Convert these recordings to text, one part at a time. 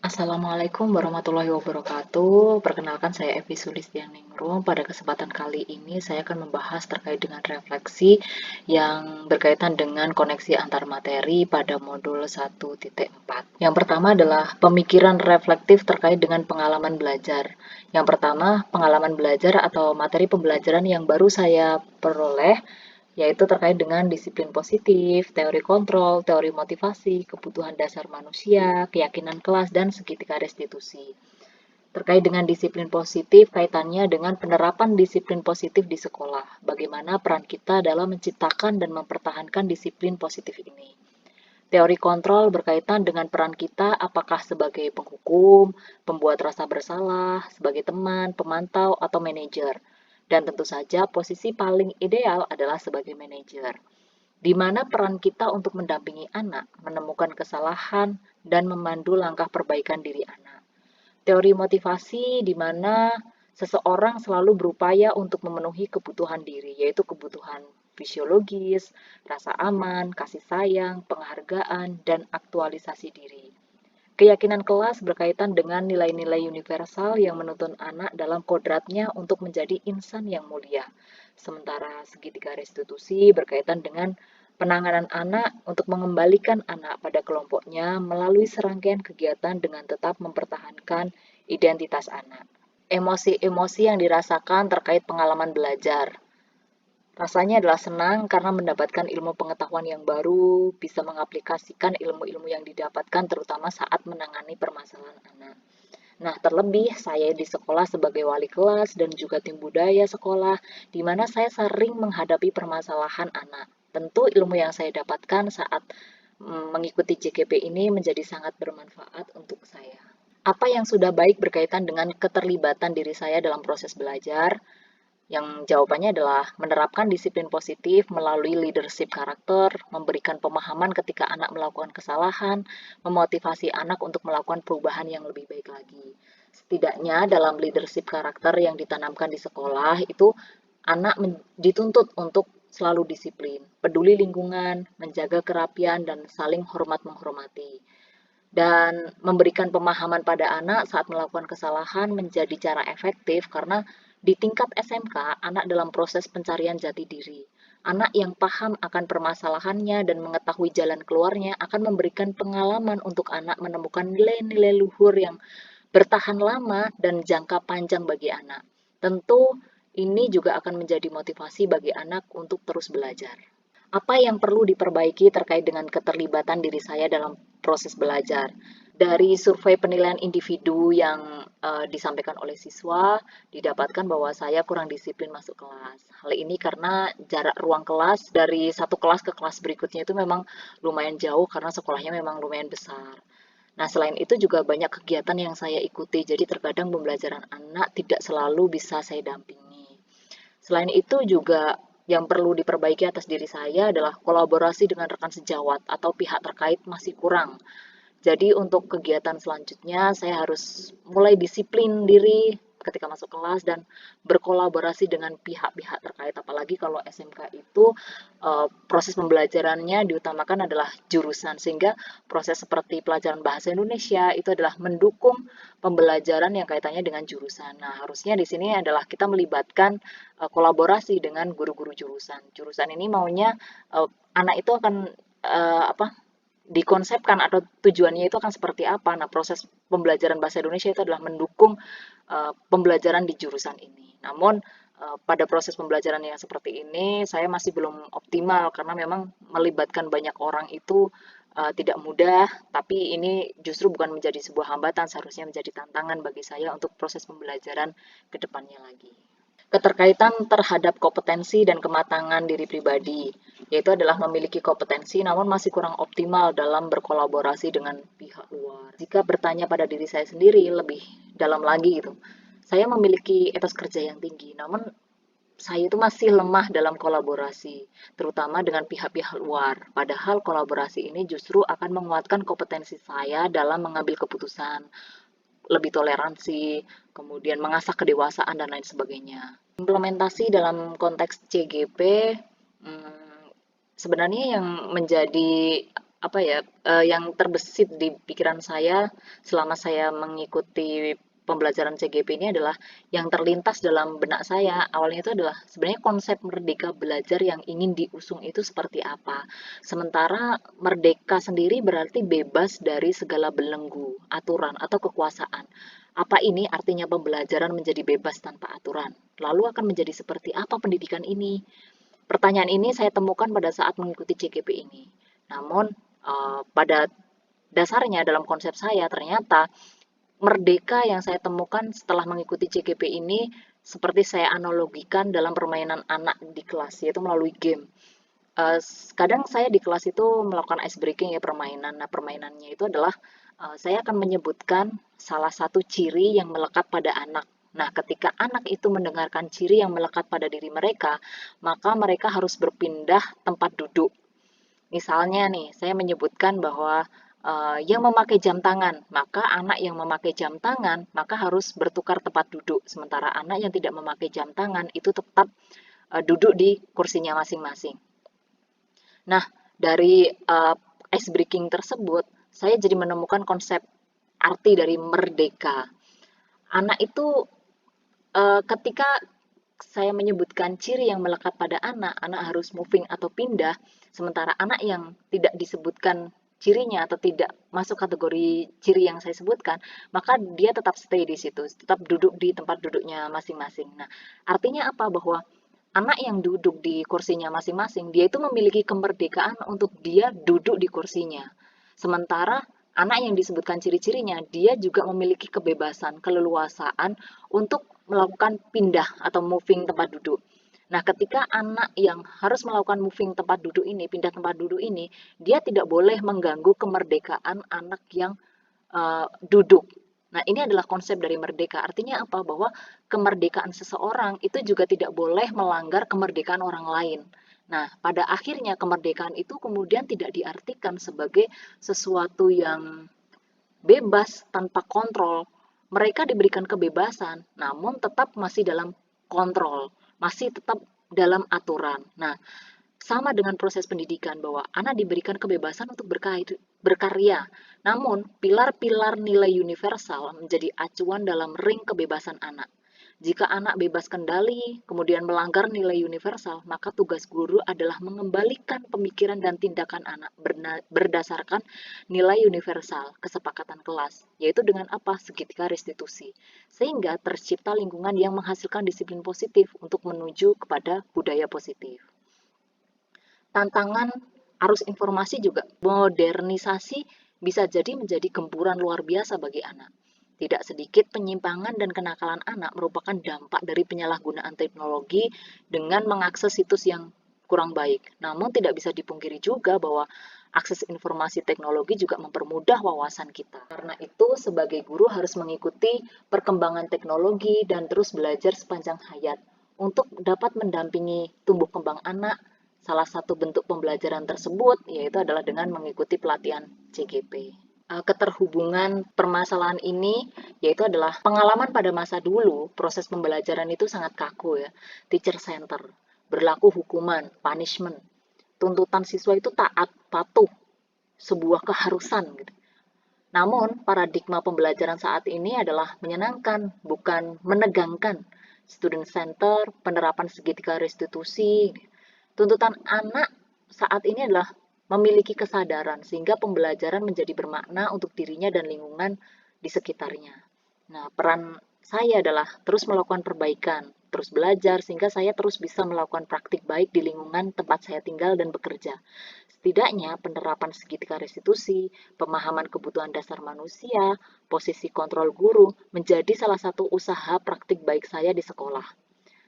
Assalamualaikum warahmatullahi wabarakatuh. Perkenalkan saya Evi Sulistianingrum. Pada kesempatan kali ini saya akan membahas terkait dengan refleksi yang berkaitan dengan koneksi antar materi pada modul 1.4. Yang pertama adalah pemikiran reflektif terkait dengan pengalaman belajar. Yang pertama, pengalaman belajar atau materi pembelajaran yang baru saya peroleh yaitu terkait dengan disiplin positif, teori kontrol, teori motivasi, kebutuhan dasar manusia, keyakinan kelas, dan segitiga restitusi. Terkait dengan disiplin positif, kaitannya dengan penerapan disiplin positif di sekolah. Bagaimana peran kita dalam menciptakan dan mempertahankan disiplin positif ini. Teori kontrol berkaitan dengan peran kita apakah sebagai penghukum, pembuat rasa bersalah, sebagai teman, pemantau, atau manajer. Dan tentu saja posisi paling ideal adalah sebagai manajer, di mana peran kita untuk mendampingi anak, menemukan kesalahan, dan memandu langkah perbaikan diri anak. Teori motivasi di mana seseorang selalu berupaya untuk memenuhi kebutuhan diri, yaitu kebutuhan fisiologis, rasa aman, kasih sayang, penghargaan, dan aktualisasi diri. Keyakinan kelas berkaitan dengan nilai-nilai universal yang menuntun anak dalam kodratnya untuk menjadi insan yang mulia. Sementara segitiga restitusi berkaitan dengan penanganan anak untuk mengembalikan anak pada kelompoknya melalui serangkaian kegiatan dengan tetap mempertahankan identitas anak. Emosi-emosi yang dirasakan terkait pengalaman belajar. Rasanya adalah senang karena mendapatkan ilmu pengetahuan yang baru, bisa mengaplikasikan ilmu-ilmu yang didapatkan terutama saat menangani permasalahan anak. Nah, terlebih saya di sekolah sebagai wali kelas dan juga tim budaya sekolah, di mana saya sering menghadapi permasalahan anak. Tentu ilmu yang saya dapatkan saat mengikuti JGP ini menjadi sangat bermanfaat untuk saya. Apa yang sudah baik berkaitan dengan keterlibatan diri saya dalam proses belajar? Yang jawabannya adalah menerapkan disiplin positif melalui leadership karakter, memberikan pemahaman ketika anak melakukan kesalahan, memotivasi anak untuk melakukan perubahan yang lebih baik lagi. Setidaknya dalam leadership karakter yang ditanamkan di sekolah itu anak dituntut untuk selalu disiplin, peduli lingkungan, menjaga kerapian, dan saling hormat menghormati. Dan memberikan pemahaman pada anak saat melakukan kesalahan menjadi cara efektif karena di tingkat SMK, anak dalam proses pencarian jati diri. Anak yang paham akan permasalahannya dan mengetahui jalan keluarnya akan memberikan pengalaman untuk anak menemukan nilai-nilai luhur yang bertahan lama dan jangka panjang bagi anak. Tentu ini juga akan menjadi motivasi bagi anak untuk terus belajar. Apa yang perlu diperbaiki terkait dengan keterlibatan diri saya dalam proses belajar? Dari survei penilaian individu yang disampaikan oleh siswa, didapatkan bahwa saya kurang disiplin masuk kelas. Hal ini karena jarak ruang kelas dari satu kelas ke kelas berikutnya itu memang lumayan jauh karena sekolahnya memang lumayan besar. Nah, selain itu juga banyak kegiatan yang saya ikuti, jadi terkadang pembelajaran anak tidak selalu bisa saya dampingi. Selain itu juga yang perlu diperbaiki atas diri saya adalah kolaborasi dengan rekan sejawat atau pihak terkait masih kurang. Jadi untuk kegiatan selanjutnya saya harus mulai disiplin diri ketika masuk kelas dan berkolaborasi dengan pihak-pihak terkait. Apalagi kalau SMK itu proses pembelajarannya diutamakan adalah jurusan, sehingga proses seperti pelajaran bahasa Indonesia itu adalah mendukung pembelajaran yang kaitannya dengan jurusan. Nah, harusnya di sini adalah kita melibatkan kolaborasi dengan guru-guru jurusan. Jurusan ini maunya anak itu akan apa dikonsepkan atau tujuannya itu akan seperti apa. Nah, proses pembelajaran bahasa Indonesia itu adalah mendukung pembelajaran di jurusan ini. Namun pada proses pembelajaran yang seperti ini saya masih belum optimal karena memang melibatkan banyak orang itu tidak mudah, tapi ini justru bukan menjadi sebuah hambatan, seharusnya menjadi tantangan bagi saya untuk proses pembelajaran ke depannya lagi. Keterkaitan terhadap kompetensi dan kematangan diri pribadi, yaitu adalah memiliki kompetensi namun masih kurang optimal dalam berkolaborasi dengan pihak luar. Jika bertanya pada diri saya sendiri lebih dalam lagi gitu, saya memiliki etos kerja yang tinggi, namun saya itu masih lemah dalam kolaborasi, terutama dengan pihak-pihak luar. Padahal kolaborasi ini justru akan menguatkan kompetensi saya dalam mengambil keputusan, lebih toleransi, kemudian mengasah kedewasaan dan lain sebagainya. Implementasi dalam konteks CGP, sebenarnya yang menjadi apa ya, yang terbesit di pikiran saya selama saya mengikuti pembelajaran CGP ini adalah yang terlintas dalam benak saya awalnya itu adalah sebenarnya konsep merdeka belajar yang ingin diusung itu seperti apa. Sementara merdeka sendiri berarti bebas dari segala belenggu, aturan, atau kekuasaan. Apa ini artinya pembelajaran menjadi bebas tanpa aturan? Lalu akan menjadi seperti apa pendidikan ini? Pertanyaan ini saya temukan pada saat mengikuti CGP ini. Namun, pada dasarnya dalam konsep saya ternyata merdeka yang saya temukan setelah mengikuti CGP ini seperti saya analogikan dalam permainan anak di kelas, yaitu melalui game. Kadang saya di kelas itu melakukan ice breaking ya permainan. Nah, permainannya itu adalah saya akan menyebutkan salah satu ciri yang melekat pada anak. Nah, ketika anak itu mendengarkan ciri yang melekat pada diri mereka, maka mereka harus berpindah tempat duduk. Misalnya nih, saya menyebutkan bahwa yang memakai jam tangan, maka anak yang memakai jam tangan, maka harus bertukar tempat duduk. Sementara anak yang tidak memakai jam tangan itu tetap duduk di kursinya masing-masing. Nah, dari ice breaking tersebut, saya jadi menemukan konsep arti dari merdeka. Anak itu ketika saya menyebutkan ciri yang melekat pada anak, anak harus moving atau pindah, sementara anak yang tidak disebutkan cirinya atau tidak masuk kategori ciri yang saya sebutkan, maka dia tetap stay di situ, tetap duduk di tempat duduknya masing-masing. Nah, artinya apa? Bahwa anak yang duduk di kursinya masing-masing, dia itu memiliki kemerdekaan untuk dia duduk di kursinya. Sementara anak yang disebutkan ciri-cirinya, dia juga memiliki kebebasan, keleluasaan untuk melakukan pindah atau moving tempat duduk. Nah, ketika anak yang harus melakukan moving tempat duduk ini, pindah tempat duduk ini, dia tidak boleh mengganggu kemerdekaan anak yang duduk. Nah, ini adalah konsep dari merdeka. Artinya apa? Bahwa kemerdekaan seseorang itu juga tidak boleh melanggar kemerdekaan orang lain. Nah, pada akhirnya kemerdekaan itu kemudian tidak diartikan sebagai sesuatu yang bebas tanpa kontrol. Mereka diberikan kebebasan, namun tetap masih dalam kontrol, masih tetap dalam aturan. Nah, sama dengan proses pendidikan bahwa anak diberikan kebebasan untuk berkarya. Namun, pilar-pilar nilai universal menjadi acuan dalam ring kebebasan anak. Jika anak bebas kendali, kemudian melanggar nilai universal, maka tugas guru adalah mengembalikan pemikiran dan tindakan anak berdasarkan nilai universal kesepakatan kelas, yaitu dengan apa? Segitiga restitusi. Sehingga tercipta lingkungan yang menghasilkan disiplin positif untuk menuju kepada budaya positif. Tantangan arus informasi juga modernisasi bisa jadi menjadi gempuran luar biasa bagi anak. Tidak sedikit penyimpangan dan kenakalan anak merupakan dampak dari penyalahgunaan teknologi dengan mengakses situs yang kurang baik. Namun tidak bisa dipungkiri juga bahwa akses informasi teknologi juga mempermudah wawasan kita. Karena itu, sebagai guru harus mengikuti perkembangan teknologi dan terus belajar sepanjang hayat untuk dapat mendampingi tumbuh kembang anak. Salah satu bentuk pembelajaran tersebut yaitu adalah dengan mengikuti pelatihan CGP. Keterhubungan permasalahan ini yaitu adalah pengalaman pada masa dulu, proses pembelajaran itu sangat kaku ya, teacher center, berlaku hukuman, punishment, tuntutan siswa itu taat, patuh, sebuah keharusan gitu. Namun, paradigma pembelajaran saat ini adalah menyenangkan, bukan menegangkan. Student center, penerapan segitiga restitusi. Tuntutan anak saat ini adalah memiliki kesadaran sehingga pembelajaran menjadi bermakna untuk dirinya dan lingkungan di sekitarnya. Nah, peran saya adalah terus melakukan perbaikan, terus belajar sehingga saya terus bisa melakukan praktik baik di lingkungan tempat saya tinggal dan bekerja. Setidaknya penerapan segitiga restitusi, pemahaman kebutuhan dasar manusia, posisi kontrol guru menjadi salah satu usaha praktik baik saya di sekolah.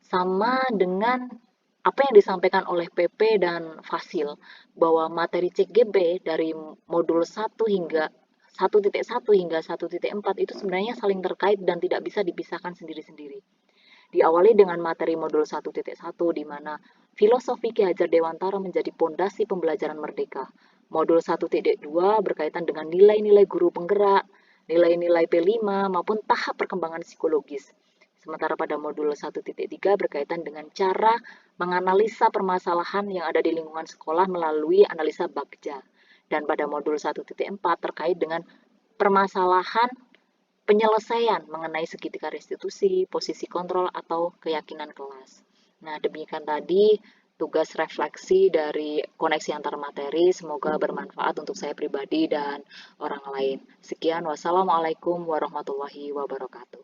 Sama dengan apa yang disampaikan oleh PP dan Fasil bahwa materi CGP dari modul 1 hingga 1.1 hingga 1.4 itu sebenarnya saling terkait dan tidak bisa dipisahkan sendiri-sendiri. Diawali dengan materi modul 1.1 di mana filosofi Ki Hajar Dewantara menjadi pondasi pembelajaran merdeka. Modul 1.2 berkaitan dengan nilai-nilai guru penggerak, nilai-nilai P5, maupun tahap perkembangan psikologis. Sementara pada modul 1.3 berkaitan dengan cara menganalisa permasalahan yang ada di lingkungan sekolah melalui analisa Bagja. Dan pada modul 1.4 terkait dengan permasalahan penyelesaian mengenai segitiga restitusi, posisi kontrol, atau keyakinan kelas. Nah, demikian tadi tugas refleksi dari koneksi antar materi. Semoga bermanfaat untuk saya pribadi dan orang lain. Sekian, wassalamualaikum warahmatullahi wabarakatuh.